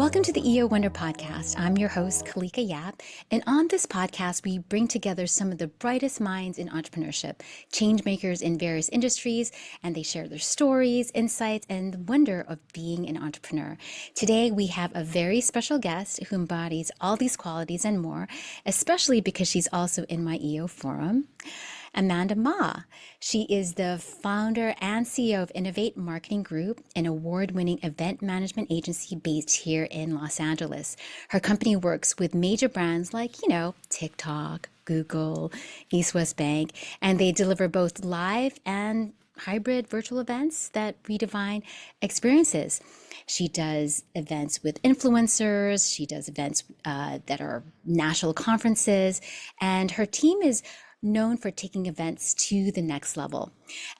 Welcome to the EO Wonder Podcast. I'm your host, Kalika Yap, and on this podcast, we bring together some of the brightest minds in entrepreneurship, change makers in various industries, and they share their stories, insights, and the wonder of being an entrepreneur. Today, we have a very special guest who embodies all these qualities and more, especially because she's also in my EO forum. Amanda Ma. She is the founder and CEO of Innovate Marketing Group, an award-winning event management agency based here in Los Angeles. Her company works with major brands like, TikTok, Google, East West Bank, and they deliver both live and hybrid virtual events that redefine experiences. She does events with influencers. She does events that are national conferences, and her team is known for taking events to the next level.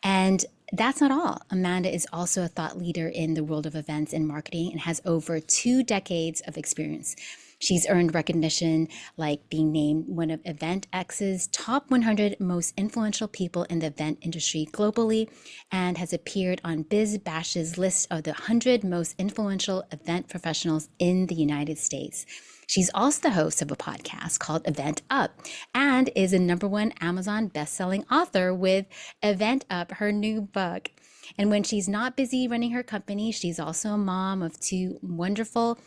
And that's not all. Amanda is also a thought leader in the world of events and marketing and has over 2 decades of experience. She's earned recognition like being named one of EventX's top 100 most influential people in the event industry globally and has appeared on Biz Bash's list of the 100 most influential event professionals in the United States. She's also the host of a podcast called Event Up and is a #1 Amazon bestselling author with Event Up, her new book. And when she's not busy running her company, she's also a mom of 2 wonderful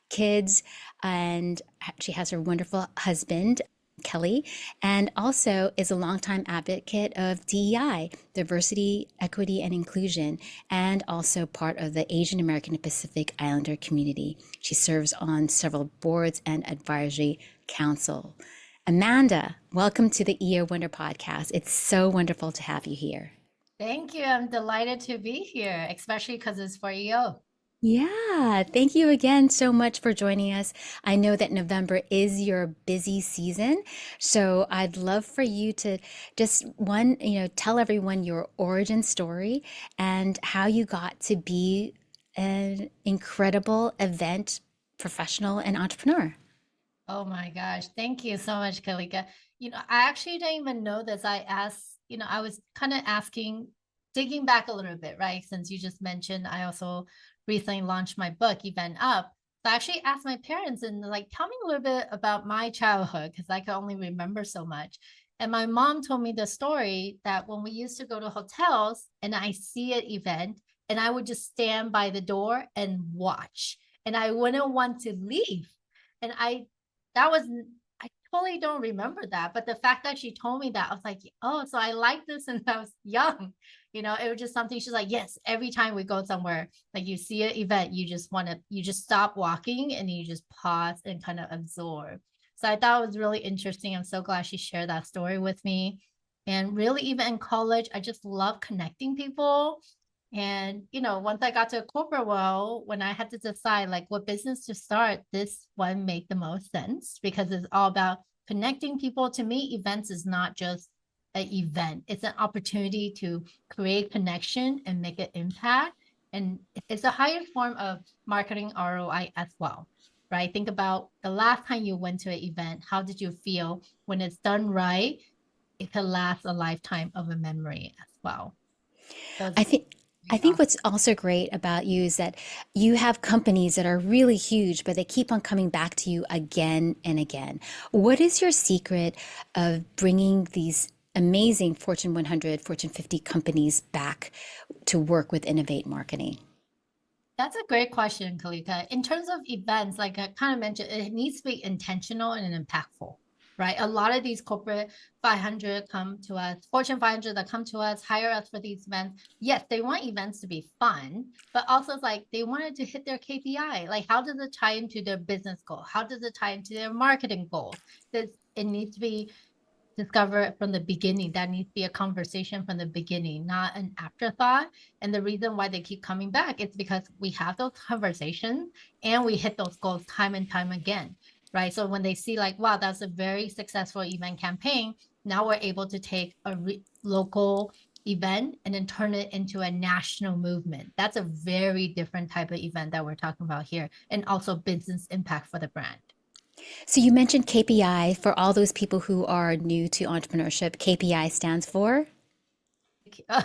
kids, and she has her wonderful husband, Kelly, and also is a longtime advocate of DEI, diversity, equity, and inclusion, and also part of the Asian American and Pacific Islander community. She serves on several boards and advisory council. Amanda, welcome to the EO Wonder Podcast. It's so wonderful to have you here. Thank you. I'm delighted to be here, especially because it's for EO. Yeah, thank you again so much for joining us. I know that November is your busy season, so I'd love for you to just tell everyone your origin story and how you got to be an incredible event professional and entrepreneur. Oh my gosh. Thank you so much, Kalika. I actually didn't even know this. I was kind of digging back a little bit, right? Since you just mentioned, I also recently launched my book, Event Up. So I actually asked my parents and like, tell me a little bit about my childhood because I can only remember so much. And my mom told me the story that when we used to go to hotels and I see an event and I would just stand by the door and watch and I wouldn't want to leave. And that was, I totally don't remember that. But the fact that she told me that, I was like, oh, so I like this since I was young. It was just something she's like, yes, every time we go somewhere, like you see an event, you just stop walking and you just pause and kind of absorb. So I thought it was really interesting. I'm so glad she shared that story with me. And really, even in college, I just love connecting people. And, once I got to a corporate world, when I had to decide like what business to start, this one made the most sense because it's all about connecting people. To me, events is not just an event. It's an opportunity to create connection and make an impact. And it's a higher form of marketing ROI as well, right? Think about the last time you went to an event. How did you feel? When it's done right, it can last a lifetime of a memory as well. So it's I think I really think awesome. what's also great about you is that you have companies that are really huge, but they keep on coming back to you again and again. What is your secret of bringing these amazing Fortune 100, Fortune 50 companies back to work with Innovate Marketing? That's a great question, Kalika. In terms of events, like I kind of mentioned, it needs to be intentional and impactful, right? A lot of these corporate 500 come to us, Fortune 500 that come to us, hire us for these events. Yes, they want events to be fun, but also it's like they wanted to hit their KPI. Like, how does it tie into their business goal? How does it tie into their marketing goals? It needs to be discover it from the beginning. That needs to be a conversation from the beginning, not an afterthought. And the reason why they keep coming back is because we have those conversations and we hit those goals time and time again, right? So when they see like, wow, that's a very successful event campaign, now we're able to take a local event and then turn it into a national movement. That's a very different type of event that we're talking about here, and also business impact for the brand. So you mentioned KPI. For all those people who are new to entrepreneurship, KPI stands for?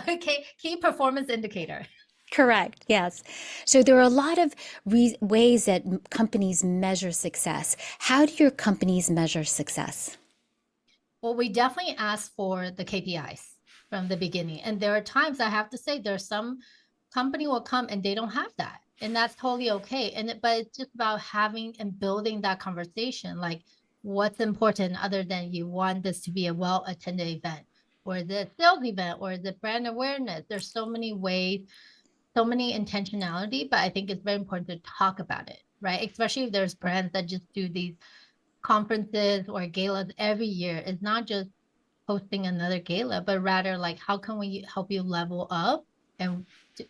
Okay, key performance indicator. Correct. Yes. So there are a lot of ways that companies measure success. How do your companies measure success? Well, we definitely ask for the KPIs from the beginning. And there are times I have to say there's some company will come and they don't have that. And that's totally okay. But it's just about having and building that conversation. Like what's important other than you want this to be a well-attended event or the sales event or the brand awareness. There's so many ways, so many intentionality, but I think it's very important to talk about it, right? Especially if there's brands that just do these conferences or galas every year. It's not just hosting another gala, but rather like how can we help you level up and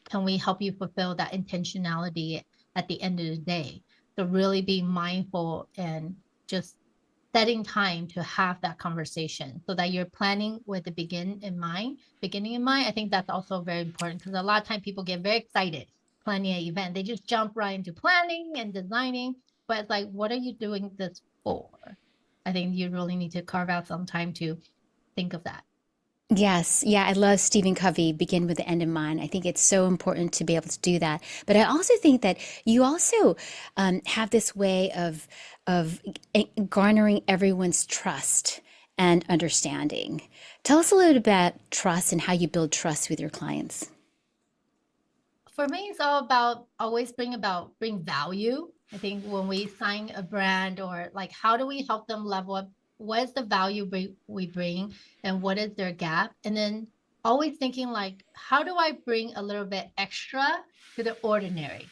can we help you fulfill that intentionality at the end of the day? So really be mindful and just setting time to have that conversation so that you're planning with the beginning in mind. I think that's also very important because a lot of time people get very excited planning an event. They just jump right into planning and designing, but it's like, what are you doing this for? I think you really need to carve out some time to think of that. Yes, yeah, I love Stephen Covey, begin with the end in mind. I think it's so important to be able to do that. But I also think that you also have this way of garnering everyone's trust and understanding. Tell us a little bit about trust and how you build trust with your clients. For me, it's all about always bring value. I think when we sign a brand or like how do we help them level up? What is the value we bring and what is their gap? And then always thinking like, how do I bring a little bit extra to the ordinary?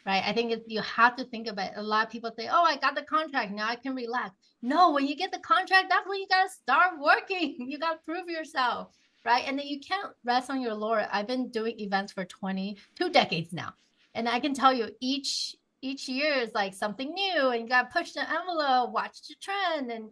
Right? I think you have to think about it. A lot of people say, "Oh, I got the contract. Now I can relax." No, when you get the contract, that's when you got to start working. You got to prove yourself, right? And then you can't rest on your laurel. I've been doing events for 22 decades now. And I can tell you each year is like something new and you got to push the envelope, watch the trend and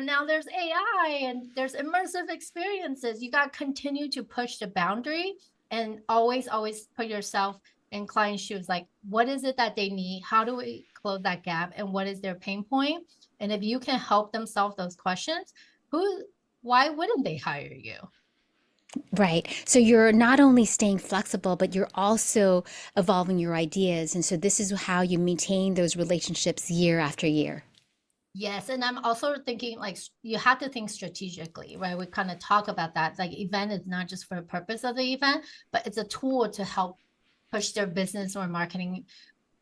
now there's AI and there's immersive experiences. You got to continue to push the boundary and always put yourself in client shoes, like what is it that they need, how do we close that gap, and what is their pain point, and if you can help them solve those questions, who why wouldn't they hire you? Right. So you're not only staying flexible, but you're also evolving your ideas. And so this is how you maintain those relationships year after year. Yes, and I'm also thinking like you have to think strategically, right? We kind of talk about that. Like event is not just for the purpose of the event, but it's a tool to help push their business or marketing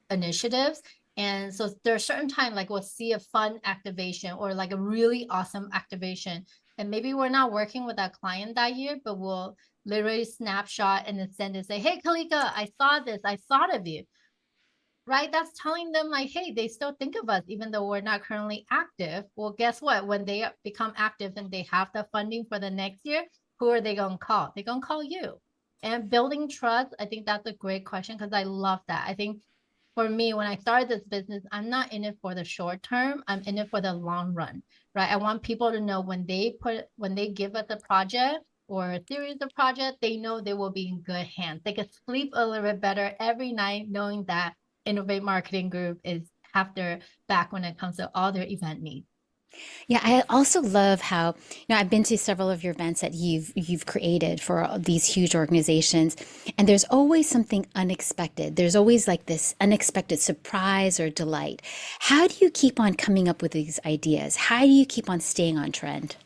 initiatives. And so there's certain time like we'll see a fun activation or like a really awesome activation. And maybe we're not working with that client that year, but we'll literally snapshot and then send and say, "Hey, Kalika, I saw this. I thought of you." Right? That's telling them like, hey, they still think of us even though we're not currently active. Well, guess what? When they become active and they have the funding for the next year, who are they going to call? They're going to call you. And building trust, I think that's a great question because I love that. I think for me, when I started this business, I'm not in it for the short term. I'm in it for the long run, right? I want people to know when they give us a project or a series of projects, they know they will be in good hands. They can sleep a little bit better every night knowing that Innovate Marketing Group is have their back when it comes to all their event needs. Yeah, I also love how, I've been to several of your events that you've created for these huge organizations, and there's always something unexpected. There's always like this unexpected surprise or delight. How do you keep on coming up with these ideas? How do you keep on staying on trend?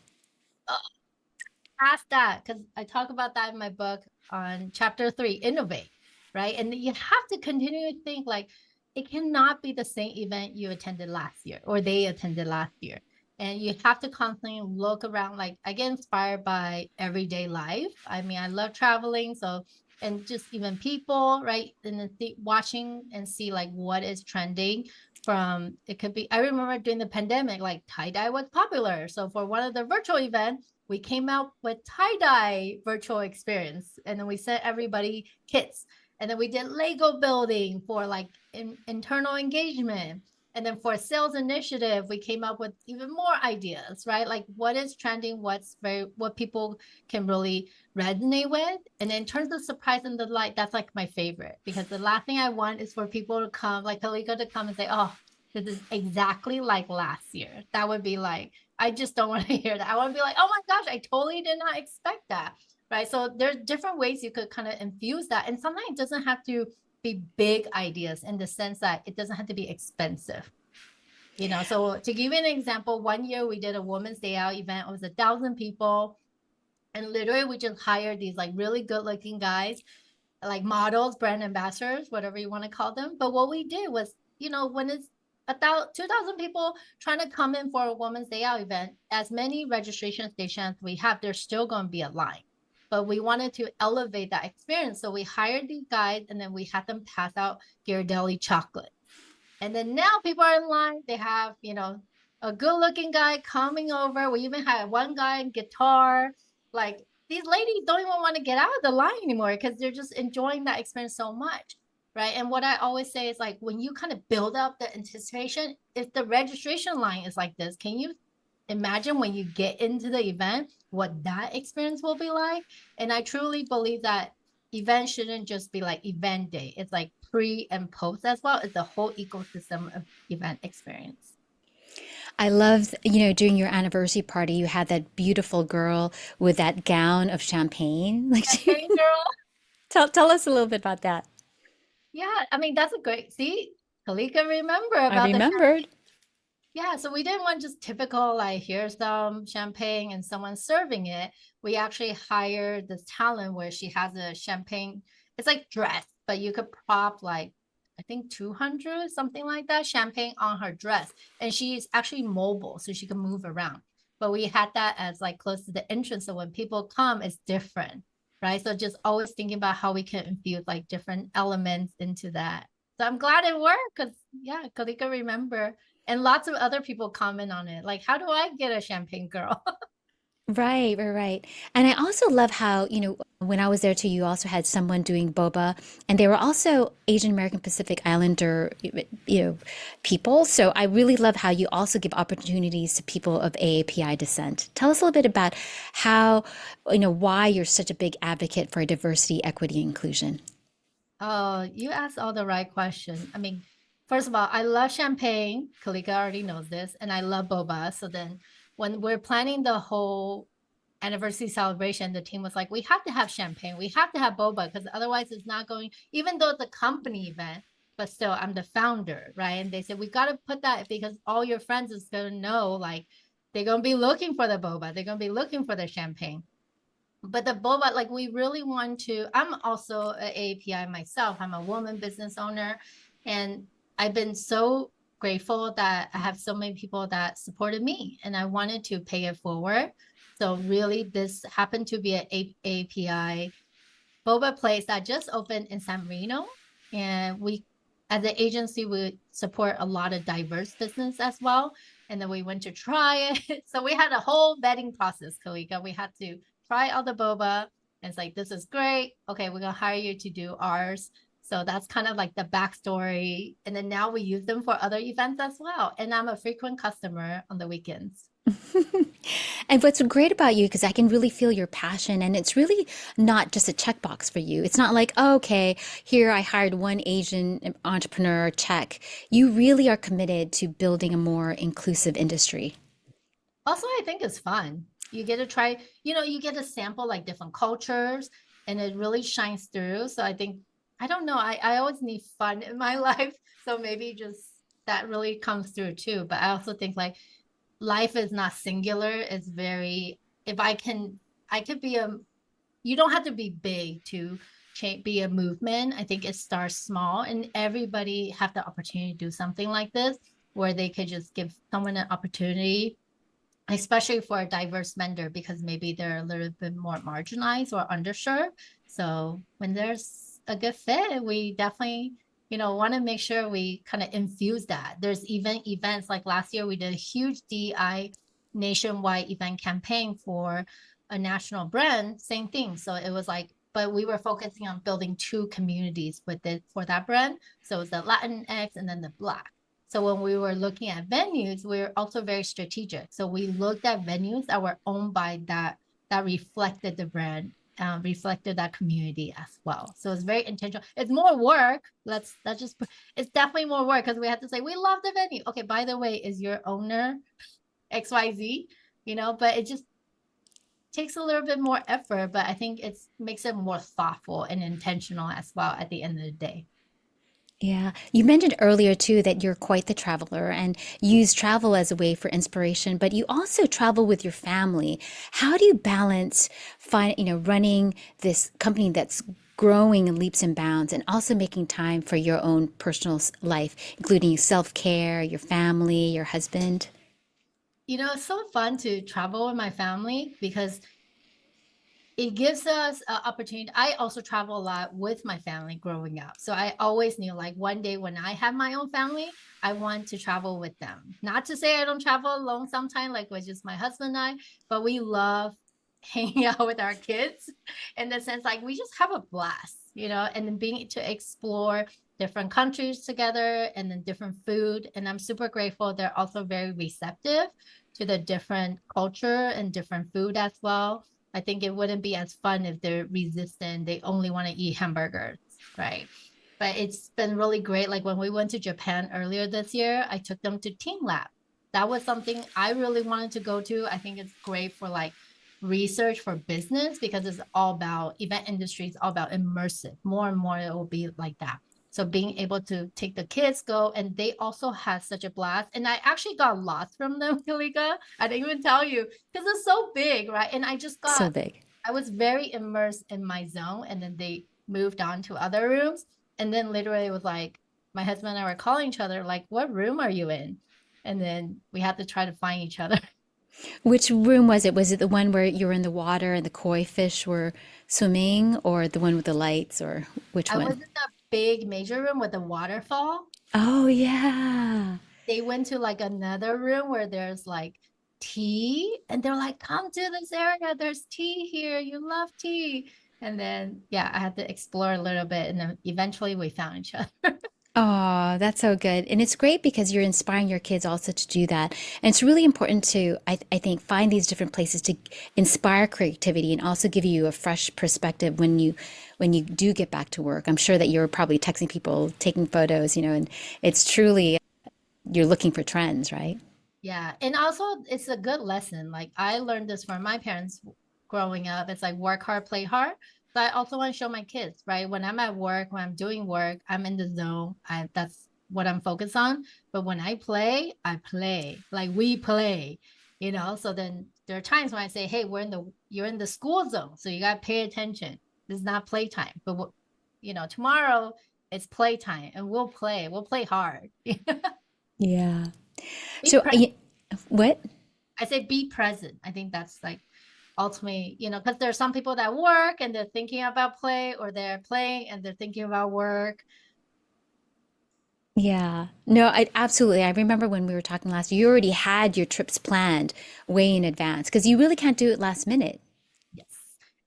Ask that because I talk about that in my book on chapter 3, Innovate, right? And you have to continue to think like it cannot be the same event you attended last year or they attended last year. And you have to constantly look around. Like I get inspired by everyday life. I mean, I love traveling. So, and just even people, right? And then watching and see like what is trending from it could be. I remember during the pandemic, like tie dye was popular. So for one of the virtual events, we came out with tie-dye virtual experience and then we sent everybody kits and then we did Lego building for like internal engagement, and then for sales initiative we came up with even more ideas, right? Like what is trending, what people can really resonate with. And in terms of surprise and delight, that's like my favorite because the last thing I want is for people to come like Kalika to come and say, "Oh, this is exactly like last year." That would be like I just don't want to hear that. I want to be like, oh my gosh, I totally did not expect that. Right. So there's different ways you could kind of infuse that. And sometimes it doesn't have to be big ideas in the sense that it doesn't have to be expensive. So to give you an example, one year we did a Women's Day Out event. It was 1,000 people. And literally we just hired these like really good looking guys, like models, brand ambassadors, whatever you want to call them. But what we did was, when it's 2,000 people trying to come in for a Women's Day Out event, as many registration stations we have, there's still going to be a line. But we wanted to elevate that experience. So we hired these guys and then we had them pass out Ghirardelli chocolate. And then now people are in line. They have, a good looking guy coming over. We even had one guy in guitar. Like these ladies don't even want to get out of the line anymore because they're just enjoying that experience so much. Right. And what I always say is like when you kind of build up the anticipation, if the registration line is like this, can you imagine when you get into the event what that experience will be like? And I truly believe that event shouldn't just be like event day. It's like pre and post as well. It's the whole ecosystem of event experience. I loved, during your anniversary party, you had that beautiful girl with that gown of champagne. Like, Campaign girl. tell us a little bit about that. Yeah, I mean that's a great see. Kalika remember I about the remembered. Yeah, so we didn't want just typical, like, here's some champagne and someone serving it. We actually hired this talent where she has a champagne, it's like dress, but you could prop like, I think 200, something like that, champagne on her dress. And she's actually mobile, so she can move around. But we had that as like close to the entrance. So when people come, it's different, right? So just always thinking about how we can infuse like different elements into that. So I'm glad it worked because, yeah, Kalika remember and lots of other people comment on it. Like, how do I get a champagne girl? Right, right, right. And I also love how, when I was there too, you also had someone doing boba, and they were also Asian American Pacific Islander, people. So I really love how you also give opportunities to people of AAPI descent. Tell us a little bit about how, why you're such a big advocate for diversity, equity, inclusion. Oh, you asked all the right question. I mean, first of all, I love champagne. Kalika already knows this, and I love boba. So then when we're planning the whole anniversary celebration, the team was like, we have to have champagne. We have to have boba because otherwise it's not going, even though it's a company event, but still I'm the founder, right? And they said, we got to put that because all your friends is going to know, like, they're going to be looking for the boba. They're going to be looking for the champagne. But the boba, like we really want to, I'm also an API myself. I'm a woman business owner. And I've been so grateful that I have so many people that supported me and I wanted to pay it forward. So really this happened to be an API boba place that just opened in San Marino. And we, as an agency, we support a lot of diverse business as well. And then we went to try it. So we had a whole vetting process, Kalika. We had to try all the boba. And it's like, this is great. Okay, we're going to hire you to do ours. So that's kind of like the backstory. And then now we use them for other events as well. And I'm a frequent customer on the weekends. And what's great about you, because I can really feel your passion, and it's really not just a checkbox for you. It's not like, oh, okay, here I hired one Asian entrepreneur, check. You really are committed to building a more inclusive industry. Also, I think it's fun. You get to try, you get to sample like different cultures and it really shines through. So I think, I don't know, I always need fun in my life. So maybe just that really comes through too. But I also think like life is not singular. It's very, if I could be you don't have to be big to be a movement. I think it starts small and everybody have the opportunity to do something like this where they could just give someone an opportunity, especially for a diverse vendor because maybe they're a little bit more marginalized or underserved. So when there's a good fit, we definitely, want to make sure we kind of infuse that. There's even events like last year, we did a huge DI nationwide event campaign for a national brand, same thing. So it was like, but we were focusing on building two communities with it for that brand. So it's the Latinx and then the Black. So when we were looking at venues, we were also very strategic. So we looked at venues that were owned by that reflected the brand, reflected that community as well. So it's very intentional. It's more work. It's definitely more work because we had to say we love the venue. Okay, by the way, is your owner XYZ, but it just takes a little bit more effort, but I think it makes it more thoughtful and intentional as well at the end of the day. Yeah. You mentioned earlier too that you're quite the traveler and use travel as a way for inspiration, but you also travel with your family. How do you balance running this company that's growing in leaps and bounds and also making time for your own personal life, including self-care, your family, your husband? It's so fun to travel with my family because it gives us an opportunity. I also travel a lot with my family growing up. So I always knew like one day when I have my own family, I want to travel with them. Not to say I don't travel alone sometimes, like with just my husband and I, but we love hanging out with our kids in the sense like we just have a blast, and then being to explore different countries together and then different food. And I'm super grateful. They're also very receptive to the different culture and different food as well. I think it wouldn't be as fun if they're resistant. They only want to eat hamburgers, right? But it's been really great. Like when we went to Japan earlier this year, I took them to Team Lab. That was something I really wanted to go to. I think it's great for like research for business because it's all about event industry, it's all about immersive. More and more it will be like that. So being able to take the kids go and they also had such a blast. And I actually got lost from them, Kalika. I didn't even tell you because it's so big, right? And So big. I was very immersed in my zone. And then they moved on to other rooms. And then literally it was like my husband and I were calling each other, like, what room are you in? And then we had to try to find each other. Which room was it? Was it the one where you were in the water and the koi fish were swimming, or the one with the lights, or which I was one? in the big major room with the waterfall. Oh, yeah. They went to like another room where there's like tea and they're like, come to this area, there's tea here, you love tea. And then yeah, I had to explore a little bit and then eventually we found each other. Oh, that's so good. And it's great because you're inspiring your kids also to do that. And it's really important to, I think, find these different places to inspire creativity and also give you a fresh perspective when you do get back to work. I'm sure that you're probably texting people, taking photos, and it's truly you're looking for trends, right? Yeah. And also it's a good lesson. Like I learned this from my parents growing up. It's like work hard, play hard. So I also want to show my kids, right? When I'm at work, when I'm doing work, I'm in the zone. That's what I'm focused on. But when I play, I play. Like we play, So then there are times when I say, hey, you're in the school zone. So you gotta pay attention. This is not playtime. But tomorrow it's playtime and we'll play. We'll play hard. Yeah. Be So, present. what? I say be present. I think that's like ultimately, because there's some people that work and they're thinking about play or they're playing and they're thinking about work. Yeah. No, I absolutely. I remember when we were talking last, you already had your trips planned way in advance because you really can't do it last minute. Yes.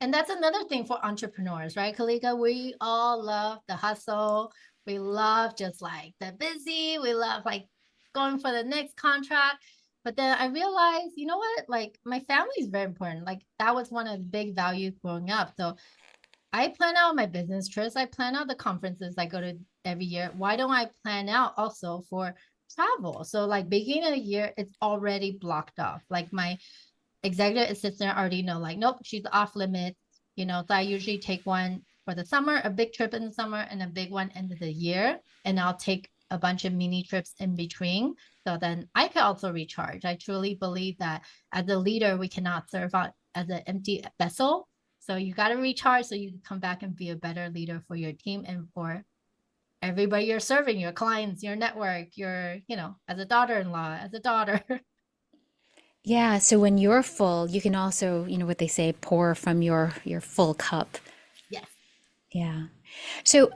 And that's another thing for entrepreneurs, right, Kalika? We all love the hustle. We love just like the busy. We love like going for the next contract. But then I realized, you know what? Like my family is very important. Like that was one of the big values growing up. So I plan out my business trips. I plan out the conferences I go to every year. Why don't I plan out also for travel? So like beginning of the year, it's already blocked off. Like my executive assistant already know, like, nope, she's off limits. So I usually take one for the summer, a big trip in the summer, and a big one end of the year. And I'll take a bunch of mini trips in between. So then I can also recharge. I truly believe that as a leader, we cannot serve out as an empty vessel. So you got to recharge so you can come back and be a better leader for your team and for everybody you're serving, your clients, your network, as a daughter-in-law, as a daughter. Yeah, so when you're full, you can also, what they say, pour from your full cup. Yes. Yeah. So,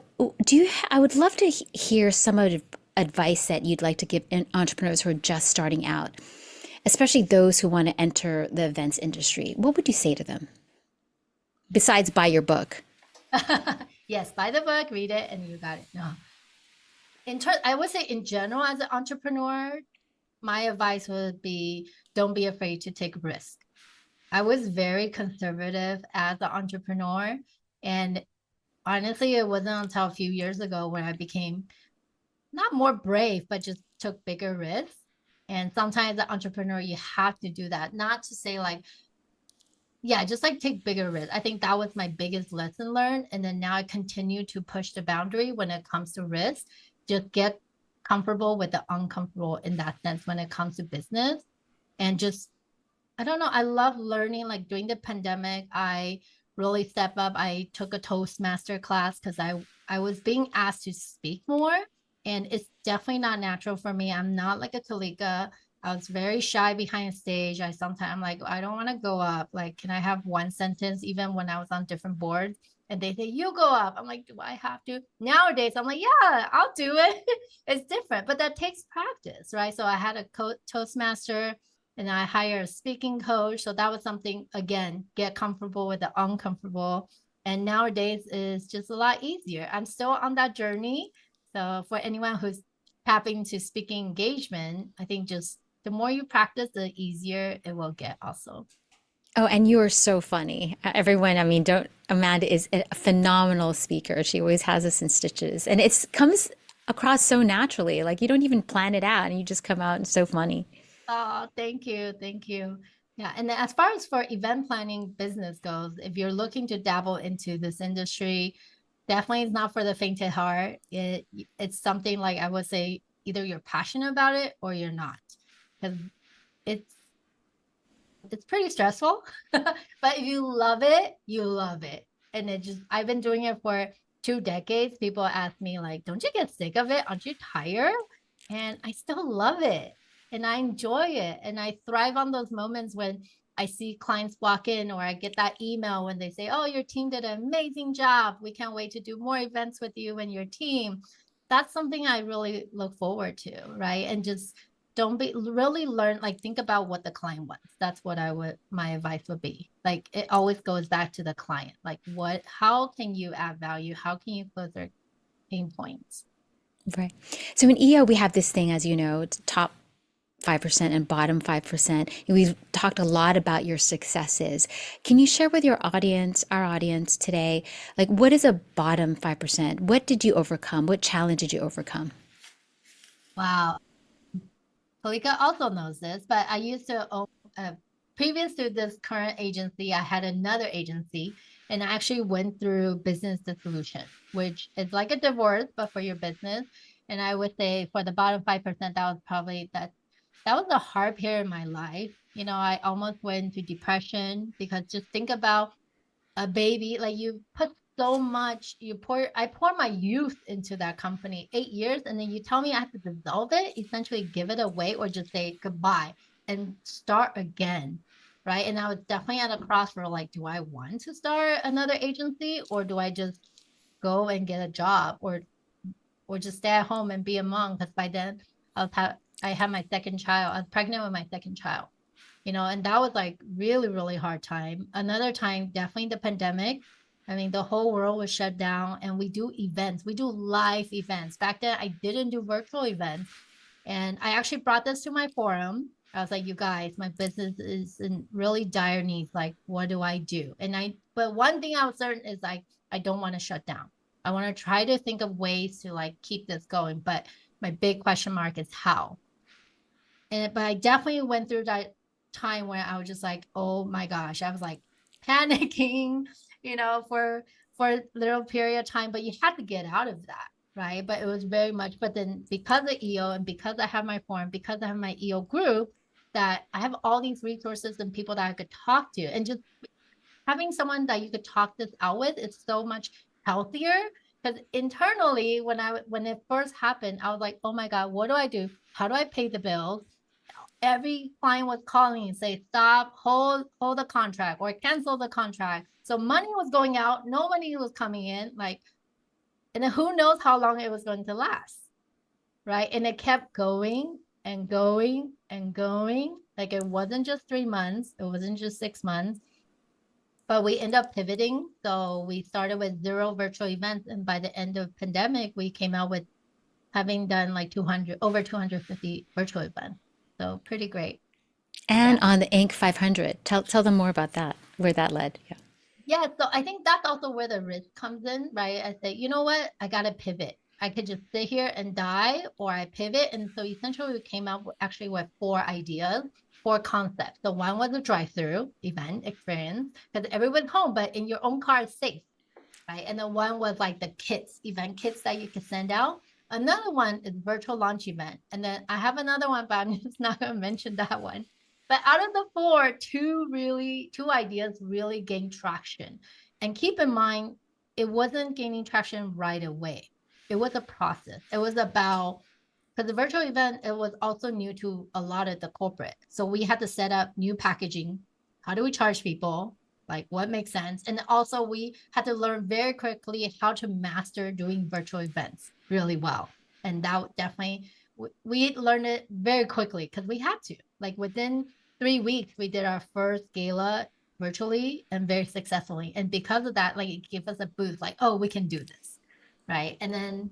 I would love to hear some of the advice that you'd like to give entrepreneurs who are just starting out, especially those who want to enter the events industry. What would you say to them besides buy your book? Yes, buy the book, read it, and you got it. No. I would say in general, as an entrepreneur, my advice would be don't be afraid to take risk. I was very conservative as an entrepreneur. And honestly, it wasn't until a few years ago when I became not more brave, but just took bigger risks. And sometimes the entrepreneur, you have to do that. Not to say like, yeah, just like take bigger risks. I think that was my biggest lesson learned. And then now I continue to push the boundary when it comes to risk. Just get comfortable with the uncomfortable in that sense when it comes to business. And just, I don't know, I love learning. Like during the pandemic, I really step up. I took a Toastmaster class because I was being asked to speak more. And it's definitely not natural for me. I'm not like a Kalika. I was very shy behind stage. I sometimes I'm like, I don't want to go up. Like, can I have one sentence even when I was on different boards? And they say, you go up. I'm like, do I have to? Nowadays, I'm like, yeah, I'll do it. It's different, but that takes practice, right? So I had a Toastmaster and I hire a speaking coach. So that was something, again, get comfortable with the uncomfortable. And nowadays is just a lot easier. I'm still on that journey. So for anyone who's tapping to speaking engagement, I think just the more you practice, the easier it will get also. Oh, and you are so funny. Everyone, I mean, don't, Amanda is a phenomenal speaker. She always has us in stitches. And it comes across so naturally. Like you don't even plan it out and you just come out and so funny. Oh, thank you. Thank you. Yeah. And then as far as for event planning business goes, if you're looking to dabble into this industry, definitely is not for the faint at heart. It's something like I would say either you're passionate about it or you're not. Because it's it's pretty stressful, but if you love it, you love it. And it just, I've been doing it for 2 decades. People ask me, like, don't you get sick of it? Aren't you tired? And I still love it and I enjoy it. And I thrive on those moments when I see clients walk in or I get that email when they say, oh, your team did an amazing job. We can't wait to do more events with you and your team. That's something I really look forward to, right? And just don't be really learn, like think about what the client wants. That's what I would, my advice would be. Like it always goes back to the client. Like what, how can you add value? How can you close their pain points? Right. So in EO, we have this thing, as you know, it's top 5% and bottom 5%. And we've talked a lot about your successes. Can you share with your audience, our audience today, like what is a bottom 5%? What did you overcome? What challenge did you overcome? Wow. Kalika also knows this, but I used to own, previous to this current agency, I had another agency and I actually went through business dissolution, which is like a divorce, but for your business. And I would say for the bottom 5%, that was probably that was a hard period in my life. You know, I almost went into depression because just think about a baby, like you put so much, I pour my youth into that company, 8 years, and then you tell me I have to dissolve it, essentially give it away or just say goodbye and start again. Right. And I was definitely at a crossroad, like, do I want to start another agency or do I just go and get a job or just stay at home and be a mom? Because by then I had my second child. I was pregnant with my second child, you know, and that was like really, really hard time. Another time, definitely the pandemic. I mean, the whole world was shut down and we do events. We do live events. Back then, I didn't do virtual events. And I actually brought this to my forum. I was like, you guys, my business is in really dire needs. Like, what do I do? But one thing I was certain is like, I don't want to shut down. I want to try to think of ways to like keep this going. But my big question mark is how. But I definitely went through that time where I was just like, oh my gosh, I was like panicking, you know, for a little period of time, but you had to get out of that, right? But it was very much, but then because of EO and because I have my forum, because I have my EO group, that I have all these resources and people that I could talk to, and just having someone that you could talk this out with is so much healthier. Because internally, when it first happened, I was like, oh my God, what do I do? How do I pay the bills? Every client was calling and say, stop, hold the contract or cancel the contract. So money was going out, no money was coming in, like, and then who knows how long it was going to last, right? And it kept going and going and going. Like it wasn't just 3 months, it wasn't just 6 months, but we end up pivoting. So we started with 0 virtual events, and by the end of pandemic, we came out with having done like 200 over 250 virtual events. So pretty great. And Yeah. on the Inc. 500, tell them more about that, where that led. Yeah. Yeah. So I think that's also where the risk comes in, right? I say, you know what? I got to pivot. I could just sit here and die, or I pivot. And so essentially we came up actually with 4 ideas, 4 concepts. So one was a drive-through event experience because everyone's home, but in your own car is safe, right? And then one was like the kits, event kits that you can send out. Another one is virtual launch event. And then I have another one, but I'm just not going to mention that one. But out of the 4, two ideas really gained traction. And keep in mind, it wasn't gaining traction right away. It was a process. It was about, because the virtual event, it was also new to a lot of the corporate. So we had to set up new packaging. How do we charge people? Like what makes sense? And also we had to learn very quickly how to master doing virtual events really well. And that definitely, we learned it very quickly because we had to. Like within 3 weeks, we did our first gala virtually and very successfully. And because of that, like it gave us a boost, like, oh, we can do this. Right. And then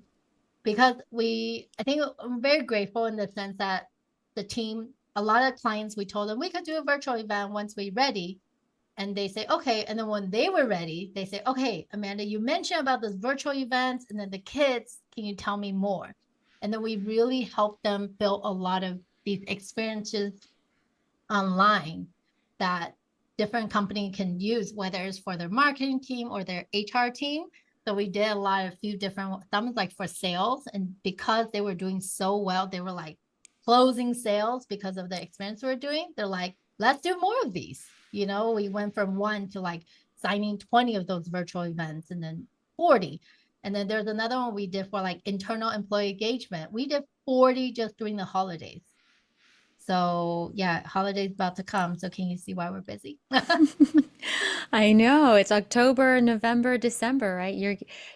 because I think I'm very grateful in the sense that the team, a lot of clients, we told them we could do a virtual event once we're ready. And they say, okay. And then when they were ready, they say, okay, Amanda, you mentioned about this virtual events and then the kids, can you tell me more? And then we really helped them build a lot of these experiences online that different company can use, whether it's for their marketing team or their HR team. So we did a few different, some like for sales. And because they were doing so well, they were like closing sales because of the experience we're doing. They're like, let's do more of these. We went from 1 to like signing 20 of those virtual events and then 40. And then there's another one we did for like internal employee engagement. We did 40 just during the holidays. So yeah, holidays about to come. So can you see why we're busy? I know. It's October, November, December, right?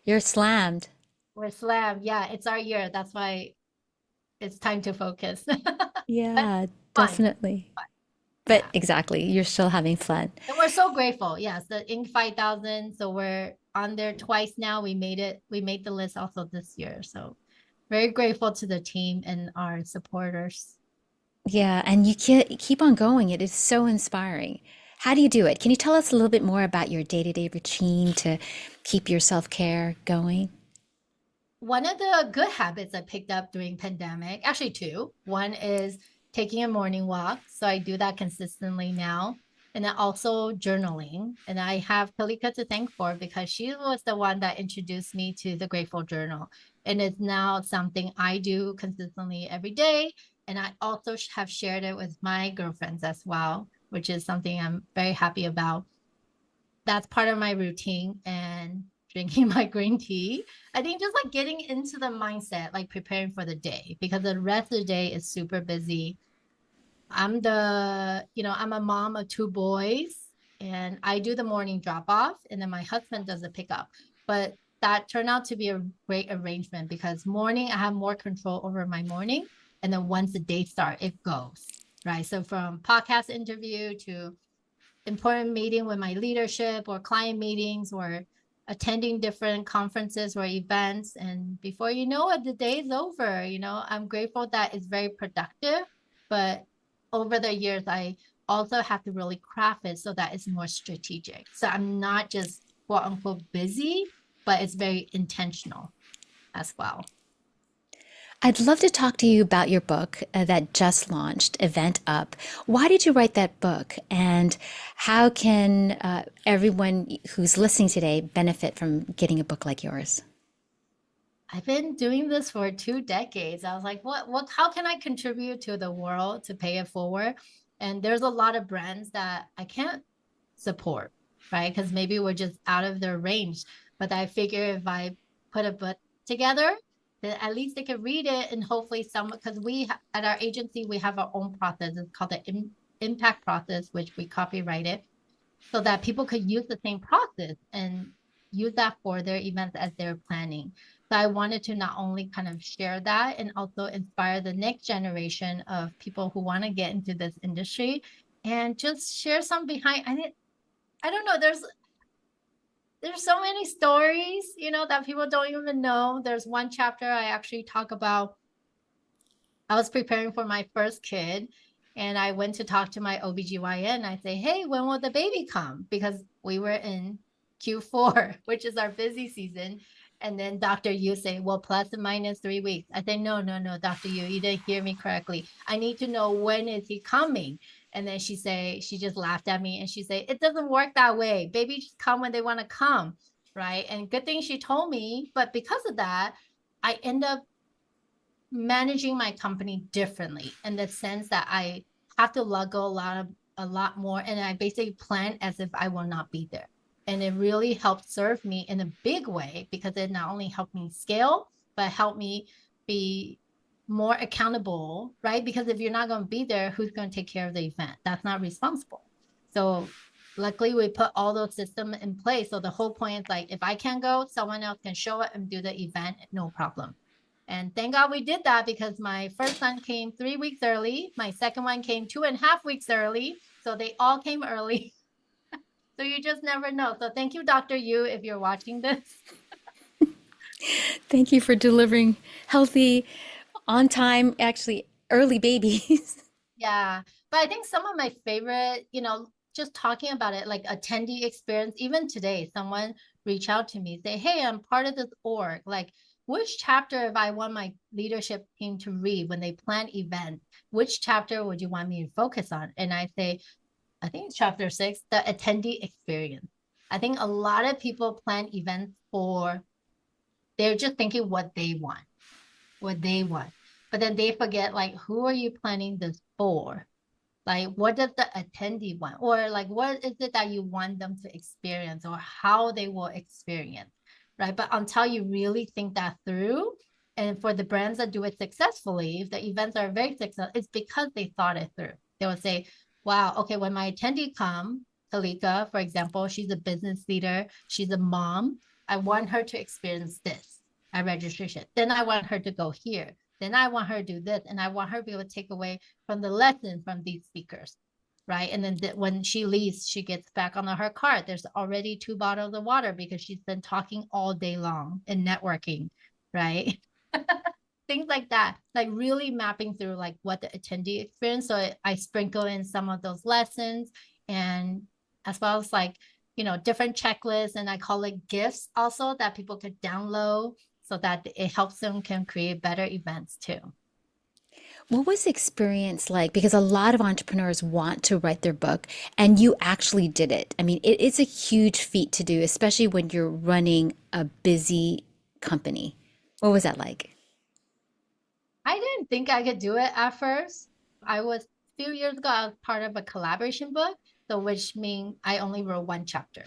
You're slammed. We're slammed. Yeah, it's our year. That's why it's time to focus. But Yeah, fun. definitely. But Yeah. exactly, you're still having fun. And we're so grateful. Yes, the Inc. 5000. So we're on there twice now. We made it. We made the list also this year. So very grateful to the team and our supporters. Yeah, and you keep on going. It is so inspiring. How do you do it? Can you tell us a little bit more about your day-to-day routine to keep your self-care going? One of the good habits I picked up during pandemic, actually two. One is taking a morning walk. So I do that consistently now. And then also journaling. And I have Kalika to thank for because she was the one that introduced me to the Grateful Journal. And it's now something I do consistently every day. And I also have shared it with my girlfriends as well, which is something I'm very happy about. That's part of my routine, and drinking my green tea. I think just like getting into the mindset, like preparing for the day, because the rest of the day is super busy. I'm a mom of 2 boys, and I do the morning drop off, and then my husband does the pickup. But that turned out to be a great arrangement because morning, I have more control over my morning. And then once the day starts, it goes, right? So from podcast interview to important meeting with my leadership or client meetings or attending different conferences or events. And before you know it, the day is over. I'm grateful that it's very productive, but over the years, I also have to really craft it so that it's more strategic. So I'm not just quote unquote busy, but it's very intentional as well. I'd love to talk to you about your book that just launched, Event Up. Why did you write that book? And how can everyone who's listening today benefit from getting a book like yours? I've been doing this for 2 decades. I was like, how can I contribute to the world to pay it forward? And there's a lot of brands that I can't support, right? Because maybe we're just out of their range. But I figure if I put a book together, then at least they can read it and hopefully because at our agency, we have our own process. It's called the impact process, which we copyright it so that people could use the same process and use that for their events as they're planning. So I wanted to not only kind of share that and also inspire the next generation of people who want to get into this industry and just share some behind. I don't know. There's so many stories, that people don't even know. There's one chapter I actually talk about. I was preparing for my first kid and I went to talk to my OBGYN. I say, hey, when will the baby come? Because we were in Q4, which is our busy season. And then Dr. Yu say, well, plus and minus 3 weeks. I say, no, no, no, Dr. Yu, you didn't hear me correctly. I need to know when is he coming. And then she just laughed at me and she say, it doesn't work that way. Babies just come when they want to come, right? And good thing she told me, but because of that, I end up managing my company differently in the sense that I have to let go a lot more, and I basically plan as if I will not be there. And it really helped serve me in a big way because it not only helped me scale, but helped me be more accountable, right? Because if you're not going to be there, who's going to take care of the event? That's not responsible. So luckily we put all those systems in place. So the whole point is like, if I can't go, someone else can show up and do the event, no problem. And thank God we did that because my first son came 3 weeks early. My second one came 2.5 weeks early. So they all came early. So you just never know. So thank you, Dr. Yu, if you're watching this. Thank you for delivering healthy, on time, actually early babies. Yeah. But I think some of my favorite, just talking about it, like attendee experience, even today, someone reach out to me, say, hey, I'm part of this org. Like, which chapter, if I want my leadership team to read when they plan events, which chapter would you want me to focus on? And I say, I think it's chapter 6, the attendee experience. I think a lot of people plan events they're just thinking what they want. But then they forget, like, who are you planning this for? Like, what does the attendee want? Or like, what is it that you want them to experience or how they will experience, right? But until you really think that through, and for the brands that do it successfully, if the events are very successful, it's because they thought it through. They will say, wow, okay, when my attendee come, Kalika, for example, she's a business leader, she's a mom, I want her to experience this at registration. Then I want her to go here. Then I want her to do this. And I want her to be able to take away from the lesson from these speakers, right? And then when she leaves, she gets back on her cart. There's already 2 bottles of water because she's been talking all day long and networking, right? Things like that, like really mapping through like what the attendee experience. So I sprinkle in some of those lessons, and as well as like, different checklists, and I call it gifts also that people could download so that it helps them can create better events too. What was the experience like? Because a lot of entrepreneurs want to write their book, and you actually did it. I mean, it's a huge feat to do, especially when you're running a busy company. What was that like? I didn't think I could do it at first. I was a few years ago, I was part of a collaboration book, so which means I only wrote one chapter.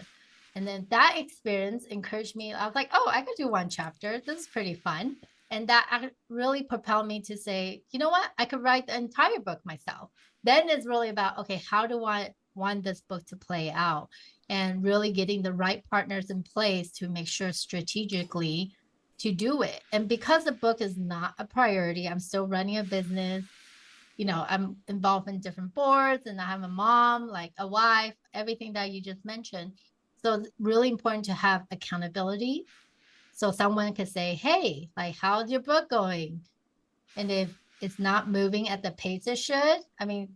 And then that experience encouraged me. I was like, oh, I could do one chapter. This is pretty fun. And that really propelled me to say, you know what? I could write the entire book myself. Then it's really about, okay, how do I want this book to play out? And really getting the right partners in place to make sure strategically to do it. And because the book is not a priority, I'm still running a business. I'm involved in different boards, and I have a mom, like a wife, everything that you just mentioned. So it's really important to have accountability. So someone could say, hey, like, how's your book going? And if it's not moving at the pace it should, I mean,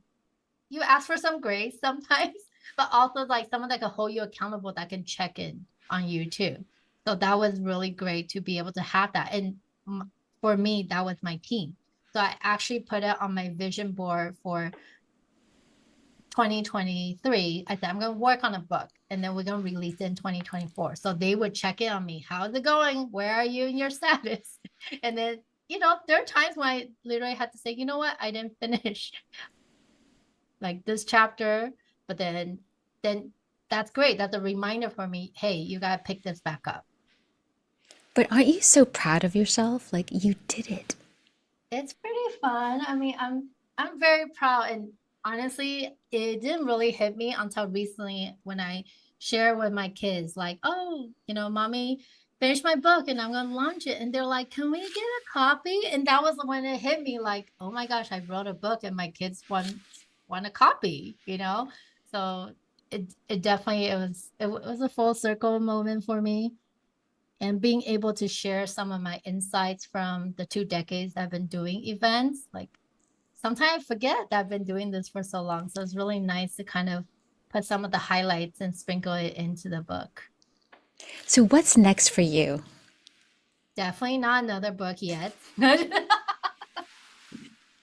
you ask for some grace sometimes, but also like someone that can hold you accountable that can check in on you too. So that was really great to be able to have that. And for me, that was my team. So I actually put it on my vision board for 2023. I said, I'm going to work on a book and then we're going to release it in 2024. So they would check in on me. How's it going? Where are you in your status? And then, there are times when I literally had to say, you know what? I didn't finish like this chapter, but then that's great. That's a reminder for me. Hey, you got to pick this back up. But aren't you so proud of yourself? Like you did it. It's pretty fun. I mean, I'm very proud, and honestly, it didn't really hit me until recently when I share with my kids, like, oh, mommy finished my book and I'm gonna launch it. And they're like, can we get a copy? And that was when it hit me like, oh my gosh, I wrote a book and my kids want a copy. So it definitely it was a full circle moment for me, and being able to share some of my insights from the 2 decades I've been doing events. Like sometimes I forget that I've been doing this for so long. So it's really nice to kind of put some of the highlights and sprinkle it into the book. So what's next for you? definitely not another book yet.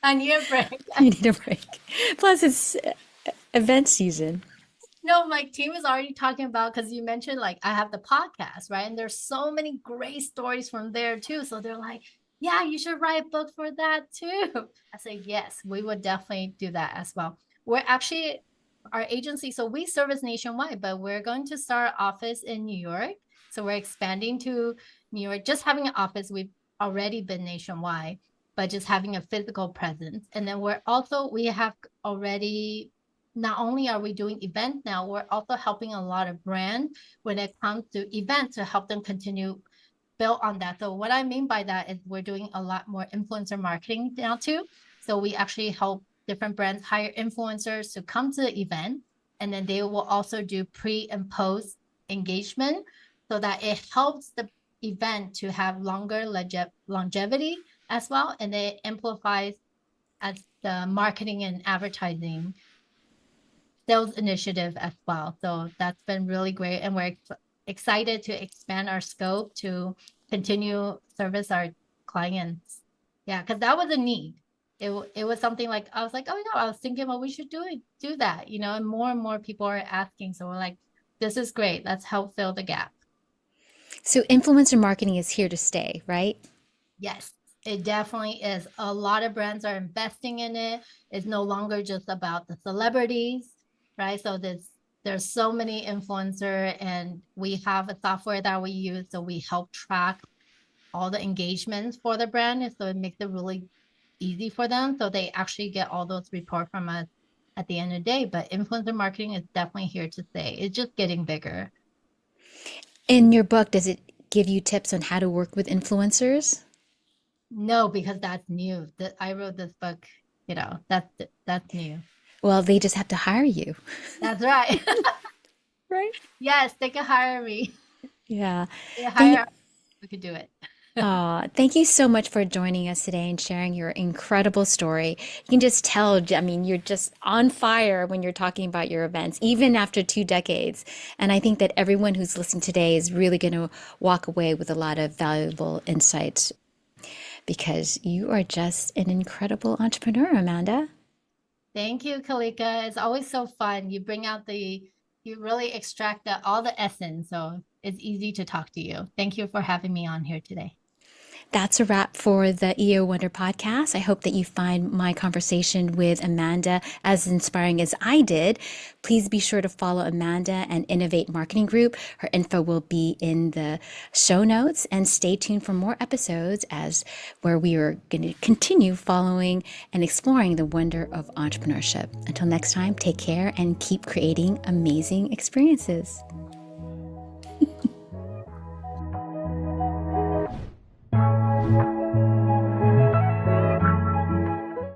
I need a break. You need a break. Plus, it's event season. No, my team is already talking about because you mentioned like I have the podcast, right? And there's so many great stories from there too. So they're like, yeah, you should write a book for that too. I say, yes, we would definitely do that as well. We're actually our agency, so we service nationwide, but we're going to start office in New York. So we're expanding to New York, just having an office. We've already been nationwide, but just having a physical presence. And then we have already not only are we doing events now, we're also helping a lot of brands when it comes to events to help them continue build on that. So what I mean by that is we're doing a lot more influencer marketing now too. So we actually help different brands hire influencers to come to the event, and then they will also do pre and post engagement so that it helps the event to have longer longevity as well, and it amplifies as the marketing and advertising sales initiative as well. So that's been really great. And we're excited to expand our scope to continue service our clients. Yeah, because that was a need. It was something like I was like, oh no, I was thinking, well, we should do that, and more people are asking. So we're like, this is great. Let's help fill the gap. So, influencer marketing is here to stay, right? Yes, it definitely is. A lot of brands are investing in it. It's no longer just about the celebrities, right? So there's so many influencer, and we have a software that we use, so we help track all the engagements for the brand, so it makes it really easy for them. So they actually get all those reports from us at the end of the day. But influencer marketing is definitely here to stay. It's just getting bigger. In your book, does it give you tips on how to work with influencers? No, because that's new. That I wrote this book, that's new. Well, they just have to hire you, That's right. right? Yes, they can hire me. Yeah. They Thank, hire, we could do it. thank you so much for joining us today and sharing your incredible story. You can just tell, I mean, you're just on fire when you're talking about your events, even after 2 decades. And I think that everyone who's listening today is really going to walk away with a lot of valuable insights because you are just an incredible entrepreneur, Amanda. Thank you, Kalika. It's always so fun. You really extract all the essence. So it's easy to talk to you. Thank you for having me on here today. That's a wrap for the EO Wonder podcast. I hope that you find my conversation with Amanda as inspiring as I did. Please be sure to follow Amanda and Innovate Marketing Group. Her info will be in the show notes, and stay tuned for more episodes as where we are going to continue following and exploring the wonder of entrepreneurship. Until next time, take care and keep creating amazing experiences.